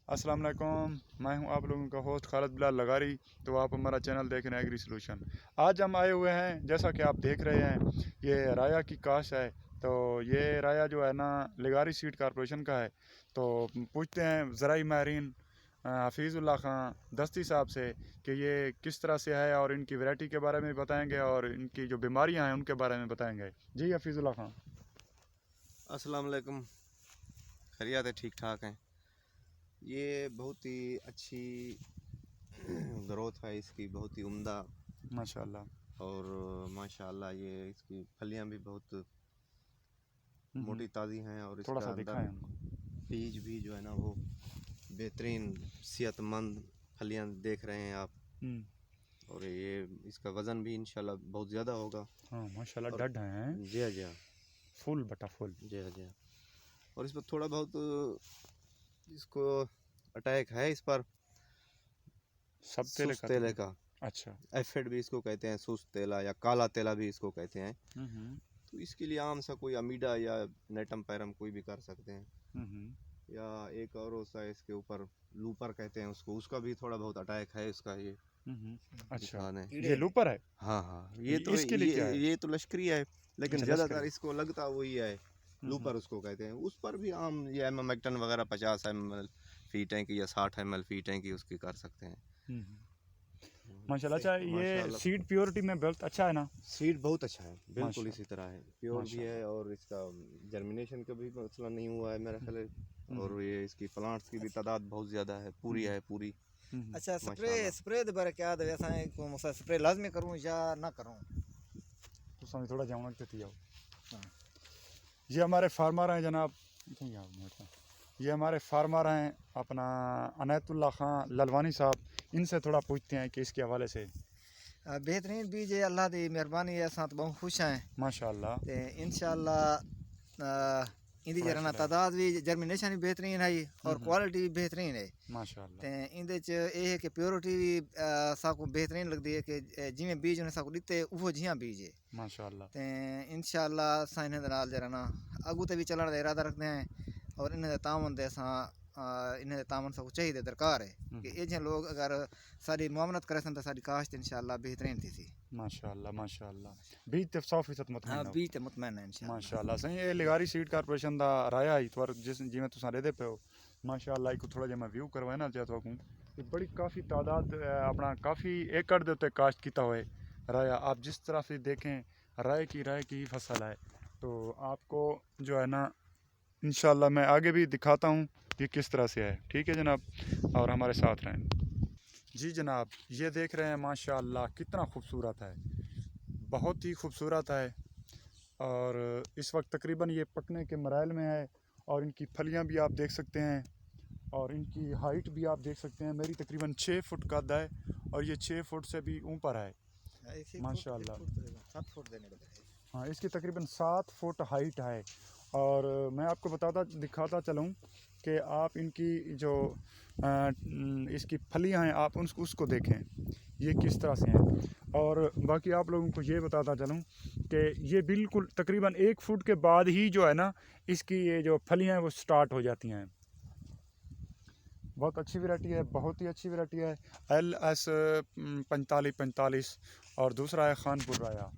अस्सलाम वालेकुम, मैं हूं आप लोगों का होस्ट खालिद बिलाल लगारी। तो आप हमारा चैनल देख रहे हैं एग्री सोल्यूशन। आज हम आए हुए हैं, जैसा कि आप देख रहे हैं, ये राया की काश है। तो ये राया जो है ना लगारी सीड कॉरपोरेशन का है। तो पूछते हैं ज़राई माहिरीन हफीज़ुल्लाह ख़ान दस्ती साहब से कि ये किस तरह से है और इनकी वैरायटी के बारे में बताएंगे और इनकी जो बीमारियां हैं उनके बारे में बताएंगे। जी हफीज़ुल्लाह ख़ान। अस्सलाम वालेकुम। खैरियत है, ठीक ठाक हैं। ये बहुत ही अच्छी ग्रोथ है इसकी, बहुत ही उम्दा। माशाल्लाह। और माशाल्लाह ये इसकी फलियां भी बहुत मोटी ताज़ी हैं और थोड़ा इसका सा अंदर दिखाएं उनको। बीज भी जो है ना वो बेहतरीन सेहतमंद फलियां देख रहे हैं आप। और ये इसका वज़न भी इंशाल्लाह बहुत ज़्यादा होगा। हाँ माशाल्लाह, और डड हैं। जी हाँ, जी हाँ, फुल बटा फुल। जी हाँ, जी हाँ। और इस पर थोड़ा बहुत इसको अटैक है इस पर सब तेले सुस्त का तेले तकरीबन। का। अच्छा। एफिड भी इसको कहते हैं, सुस्त तेला या काला तेला भी इसको कहते हैं। हम्म तो इसके लिए आम सा कोई अमीडा या नेटम पैरम कोई भी कर सकते हैं। हम्म। या एक और होता है इसके ऊपर, लूपर कहते हैं उसको, उसका भी थोड़ा बहुत अटैक है इसका। ये अच्छा, दिखा दें। ये लूपर है। हाँ हाँ, ये तो इसके लिए क्या है? ये तो लश्करी है, लेकिन अच्छा, ज़्यादातर लश्करी। इसको लगता वही है। लूपर उसको कहते हैं। उस पर भी आम ये एमामेक्टन वगैरह 50 ml फी टैंकी या 60 ml फी टैंकी उसकी कर सकते हैं। माशाल्लाह। अच्छा, ये माशाल्लाह, सीड प्योरिटी में बहुत अच्छा है ना? सीड बहुत अच्छा है, बिल्कुल इसी माशाल्लाह तरह है, प्योर भी है। माशाल्लाह। और इसका जर्मिनेशन का भी मसला नहीं हुआ है मेरा ख्याल है। और ये इसकी प्लांट्स की भी तादाद बहुत ज़्यादा है, पूरी है पूरी। अच्छा, स्प्रे माशाल्लाह। स्प्रे दे बारे क्या दे ऐसा है को मसा स्प्रे लाजमी करूं या ना करूं? तो समझ थोड़ा जाऊँ लगती आओ। हाँ। ये हमारे फार्मर हैं जनाब। ये हमारे फार्मर हैं अपना अनैतुल्लाह ख़ान ललवानी साहब। इनसे थोड़ा पूछते हैं कि इसके हवाले से। बेहतरीन बीज है, अल्लाह दी मेहरबानी है, साथ बहुत खुश हैं। माशाल्लाह। ते इंशाल्लाह इंदी थोड़ा जरा चलाए। तादाद भी जर्मिनेशन भी बेहतरीन है और क्वालिटी भी बेहतरीन है। माशाल्लाह। ते इंदे च ये है कि प्योरिटी भी साकू बेहतरीन लगती है कि जिमें बीज उन्हें साकू दिते वो जियां बीज है। माशाल्लाह। ते इंशाल्लाह असां इन्हें दे नाल जरा ना अगू ते भी चलण दा इरादा रखते हैं। और इन्हें दे तावन दे असां इन्हें दे तावन साकू चाहिए दरकार है कि ये जो लोग अगर सारी मुआवनत करें तो सारी काश्त इंशाल्लाह बेहतरीन थी सी। माशाल्लाह माशाल्लाह। बीज ते 100% मुतमईन हाँ, हो। बीज ते मुतमैन है इंशाल्लाह। माशाल्लाह सही है। लगारी सीड कारपोरेशन दा राया ही तवर जिस जिमें तुसा लेदे पे हो। माशाल्लाह एक थोड़ा जिहा मैं व्यू करवाना चाहता हूँ। ये बड़ी काफ़ी तादाद अपना काफ़ी एकड़ दे उत्ते काश्त किया हुआ है राया। आप जिस तरह से देखें राय की फसल है। तो आपको जो है ना इंशाल्लाह मैं आगे भी दिखाता हूँ ये किस तरह से है। ठीक है जनाब, और हमारे साथ रहें। जी जनाब, ये देख रहे हैं माशाल्लाह कितना खूबसूरत है, बहुत ही खूबसूरत है। और इस वक्त तकरीबन ये पकने के मराइल में है। और इनकी फलियां भी आप देख सकते हैं और इनकी हाइट भी आप देख सकते हैं। मेरी तकरीबन 6 फुट कद है और ये 6 फुट से भी ऊपर है माशाल्लाह। 7 फुट देने लगे। हाँ, इसकी तकरीबन 7 फुट हाइट है। और मैं आपको दिखाता चलूँ कि आप इनकी जो इसकी फलियां हैं आप उसको देखें ये किस तरह से हैं। और बाकी आप लोगों को ये बताता चलूँ कि ये बिल्कुल तकरीबन 1 फुट के बाद ही जो है ना इसकी ये जो फलियां हैं वो स्टार्ट हो जाती हैं। बहुत अच्छी वैरायटी है, बहुत ही अच्छी वैरायटी है। LS 4545 और दूसरा है खानपुर राया।